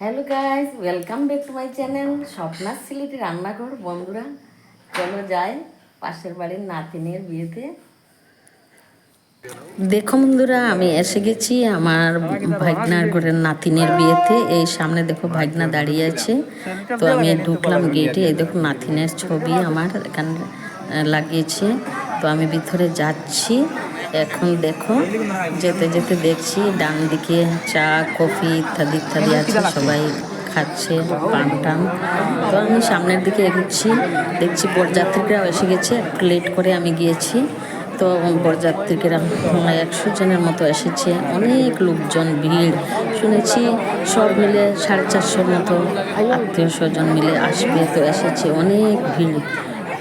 Hello guys, welcome back to my channel স্বপ্নার সিলেটি রান্নাঘর। বন্ধুরা চলো যাই পাশের বাড়ির নাতিনের বিয়েতে। দেখো বন্ধুরা, আমি এসে গেছি আমার ভাগনার ঘরের নাতিনের বিয়েতে। এই সামনে দেখো ভাগনা দাঁড়িয়ে আছে, তো আমি ঢুকলাম গেটে। এই দেখো নাতিনের ছবি আমার এখানে লাগিয়েছে, তো আমি ভিতরে যাচ্ছি এখন। দেখো যেতে যেতে দেখছি ডান দিকে চা কফি ইত্যাদি ইত্যাদি আছে, সবাই খাচ্ছে পান টান। তো আমি সামনের দিকে এগোচ্ছি, দেখছি বরযাত্রীরাও এসে গেছে। একটু লেট করে আমি গিয়েছি, তো বরযাত্রীরা 100 জনের মতো এসেছে। অনেক লোকজন ভিড়, শুনেছি সব মিলে 450 মতো আত্মীয় স্বজন মিলে আসবে, তো এসেছে অনেক ভিড়।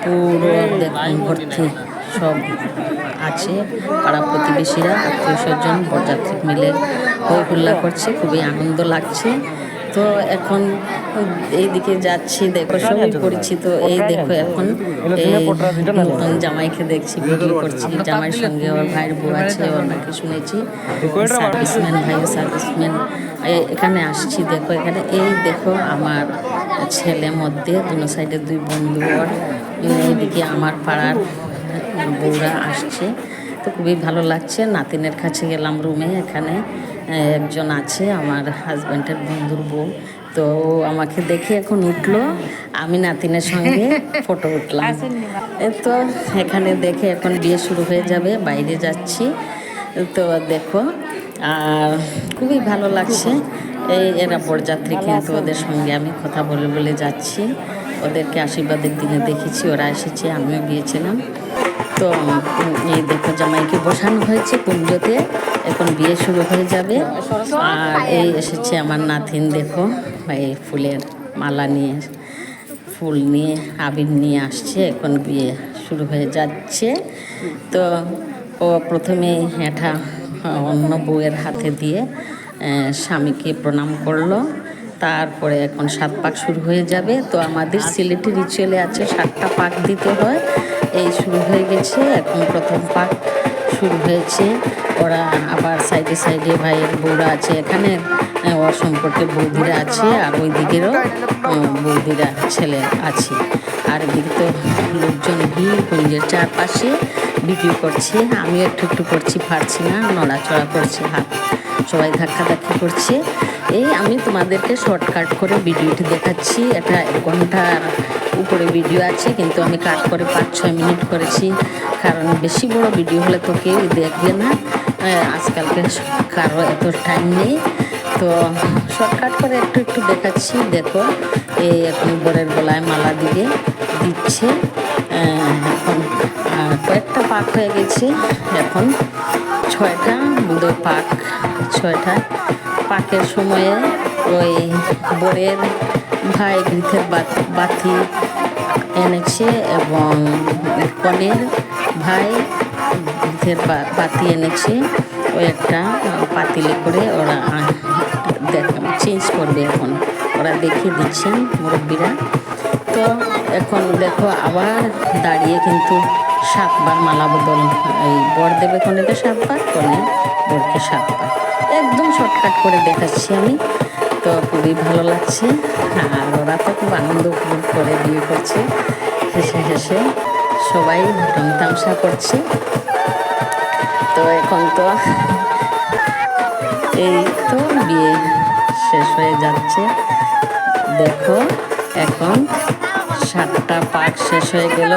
পুরো দেখুন ভর্তি সব আছে, পাড়া প্রতিবেশীরা আত্মীয় স্বজন বরযাত্রী মিলে হই হুল্লা করছে, খুবই আনন্দ লাগছে। তো এখন এইদিকে যাচ্ছি, দেখো সবাই পরিচিত। এই দেখো এখন এই নতুন জামাইকে দেখছি, ভিডিও করছি। জামাইয়ের সঙ্গে ওর ভাইয়ের বউ আছে, ওর নাকি শুনেছি সার্ভিসম্যান, ভাই সার্ভিসম্যান। এখানে আসছি, দেখো এখানে এই দেখো আমার ছেলে মধ্যে দুনো সাইডে দুই বন্ধু, ওর এইদিকে আমার পাড়ার বউরা আসছে। তো খুবই ভালো লাগছে। নাতিনের কাছে গেলাম রুমে, এখানে একজন আছে আমার হাজব্যান্ডের বন্ধুর বউ, তো আমাকে দেখে এখন উঠলো, আমি নাতিনের সঙ্গে ফটো উঠলাম। তো এখানে দেখে এখন বিয়ে শুরু হয়ে যাবে, বাইরে যাচ্ছি। তো দেখো আর খুবই ভালো লাগছে। এরা বরযাত্রী, কিন্তু ওদের সঙ্গে আমি কথা বলে বলে যাচ্ছি। ওদেরকে আশীর্বাদের দিনে দেখেছি, ওরা এসেছে, আমিও গিয়েছিলাম। তো এই দেখো জামাইকে বসানো হয়েছে কুঞ্জতে, এখন বিয়ে শুরু হয়ে যাবে। আর এই এসেছে আমার নাতিন, দেখো এই ফুলের মালা নিয়ে, ফুল নিয়ে, আবির নিয়ে আসছে। এখন বিয়ে শুরু হয়ে যাচ্ছে। তো ও প্রথমে এটা অন্য বউয়ের হাতে দিয়ে স্বামীকে প্রণাম করলো, তারপরে এখন 7 পাক শুরু হয়ে যাবে। তো আমাদের সিলেটি রিচুয়ালে আছে 7টা পাক দিতে হয়। এই শুরু হয়ে গেছে, এখন প্রথম পাক শুরু হয়েছে। ওরা আবার সাইডে সাইডে ভাইয়ের বউরা আছে, এখানে ওর সম্পর্কে বৌদিরা আছে, আর ওই দিকেরও বৌদিরা ছেলে আছে। আর এদিকে তো লোকজন ভিড় কুঞ্জের চারপাশে বিক্রি করছে। আমিও একটু একটু করছি, পারছি না, নড়াচড়া করছে হাত, সবাই ধাক্কাধাক্কি করছে। এই আমি তোমাদেরকে শর্টকাট করে ভিডিওটি দেখাচ্ছি। এটা 1 ঘন্টার উপরে ভিডিও আছে, কিন্তু আমি কাট করে 5-6 মিনিট করেছি, কারণ বেশি বড় ভিডিও হলে তো কেউই দেখবে না। আজকালকে কারো এত টাইম নেই, তো শর্টকাট করে একটু একটু দেখাচ্ছি। দেখো এই এখন বরের গলায় মালা দিচ্ছে। এখন কয়েকটা পাক হয়ে গেছে, এখন 6টা বোধহয় পাক। 6টা পাকের সময়ে ওই বরের ভাই ঘৃতের বাতি এনেছে, এবং কনের ভাই ঘৃতের বাতি এনেছে। ওই একটা পাতিলে করে ওরা চেঞ্জ করবে, এখন ওরা দেখিয়ে দিচ্ছেন মুরব্বীরা। তো এখন দেখো আবার দাঁড়িয়ে কিন্তু 7 বার মালা বদল, এই বর দেবে কনেকে 7 বার, কনে বরকে 7 বার। একদম শর্টকাট করে দেখাচ্ছি আমি, তো খুবই ভালো লাগছে। আর ওরা তো খুব আনন্দ উপভোগ করে বিয়ে করছে, হেসে হেসে সবাই ঢং তামসা করছে। তো এখন তো এই তো বিয়ে শেষ হয়ে যাচ্ছে। দেখো এখন 7টা পাক শেষ হয়ে গেল,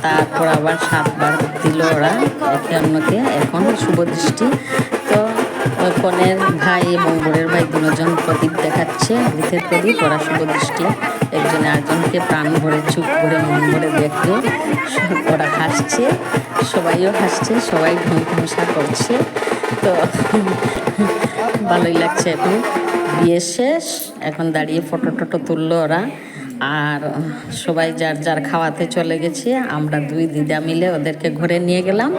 তারপর আবার 7 বার দিল ওরা একে অন্যকে। এখন শুভ দৃষ্টি। তো কনের ভাই এবং বরের ভাই দুজন প্রদীপ দেখাচ্ছে, ঘৃতের প্রদীপ। ওরা শুভ দৃষ্টি একজনে আরেকজনকে প্রাণ ভরে, চুপ ভরে, মন ভরে দেখবে। ওরা হাসছে, সবাইও হাসছে, সবাই ঢং তামসা করছে। তো ভালোই লাগছে। এখন বিয়ে শেষ, এখন দাঁড়িয়ে ফটো টটো তুললো ওরা, আর সবাই যার যার খাওয়াতে চলে গেছে। আমরা 2 দিদা মিলে ওদেরকে ঘরে নিয়ে গেলাম,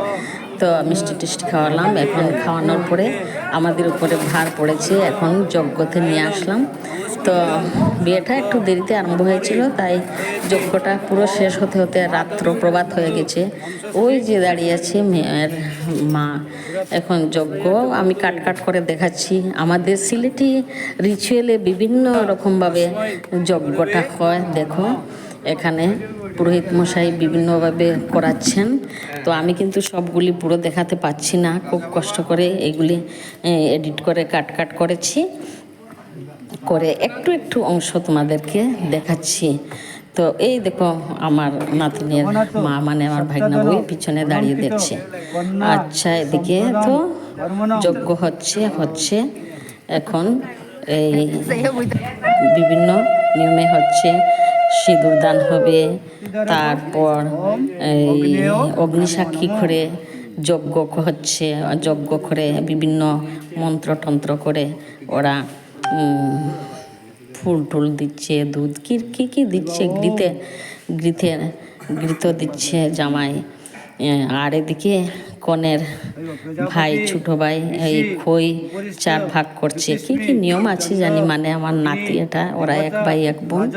তো মিষ্টি টিষ্টি খাওয়ালাম। এখন খাওয়ানোর পরে আমাদের উপরে ভার পড়েছে, এখন যজ্ঞতে নিয়ে আসলাম। তো বিয়েটা একটু দেরিতে আরম্ভ হয়েছিল, তাই যজ্ঞটা পুরো শেষ হতে হতে রাত্র প্রভাত হয়ে গেছে। ওই যে দাঁড়িয়ে আছে মেয়ের মা। এখন যজ্ঞ আমি কাট কাট করে দেখাচ্ছি। আমাদের সিলেটি রিচুয়ালে বিভিন্ন রকমভাবে যজ্ঞটা হয়। দেখো এখানে পুরোহিত মশাই বিভিন্নভাবে করাচ্ছেন। তো আমি কিন্তু সবগুলি পুরো দেখাতে পাচ্ছি না, খুব কষ্ট করে এগুলি এডিট করে কাট কাট করেছি, করে একটু একটু অংশ তোমাদেরকে দেখাচ্ছি। তো এই দেখো আমার নাতনির মা মানে আমার ভাগনা বই পিছনে দাঁড়িয়ে দেখছে। আচ্ছা, এদিকে তো যজ্ঞ হচ্ছে এখন এই বিভিন্ন নিয়মে হচ্ছে। সিঁদুর দান হবে, তারপর এই অগ্নিসাক্ষী করে যজ্ঞ হচ্ছে। যজ্ঞ করে বিভিন্ন মন্ত্রতন্ত্র করে ওরা ফুল টুল দিচ্ছে, দুধ কি দিচ্ছে, ঘৃত দিচ্ছে জামাই। আর এদিকে কনের ভাই ছোটো ভাই এই খই 4 ভাগ করছে। কি নিয়ম আছে জানি, মানে আমার নাতি এটা, ওরা 1 ভাই 1 বোন।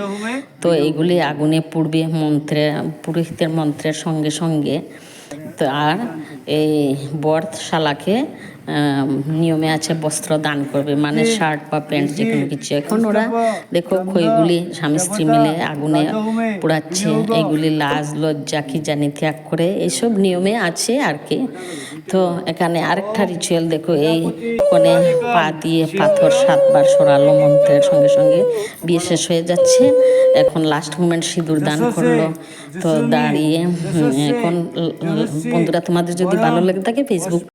তো এইগুলি আগুনে পুড়বে পুরোহিতের মন্ত্রের সঙ্গে সঙ্গে। তো আর এই বরশালাকে নিয়মে আছে বস্ত্র দান করবে, মানে শার্ট বা প্যান্ট যে কোনো কিছু। এখন ওরা দেখো খইগুলি স্বামী স্ত্রী মিলে আগুনে পোড়াচ্ছে। এইগুলি লাজ লজ্জা কি জানি ত্যাগ করে এইসব নিয়মে আছে আর কি। তো এখানে আরেকটা রিচুয়াল দেখো, এই কোণে পা দিয়ে পাথর 7 বার সরালো মন্ত্রের সঙ্গে সঙ্গে। বিয়ে শেষ হয়ে যাচ্ছে, এখন লাস্ট মোমেন্ট সিঁদুর দান করলো। তো দাঁড়িয়ে এখন বন্ধুরা, তোমাদের যদি ভালো লাগে থাকে ফেসবুক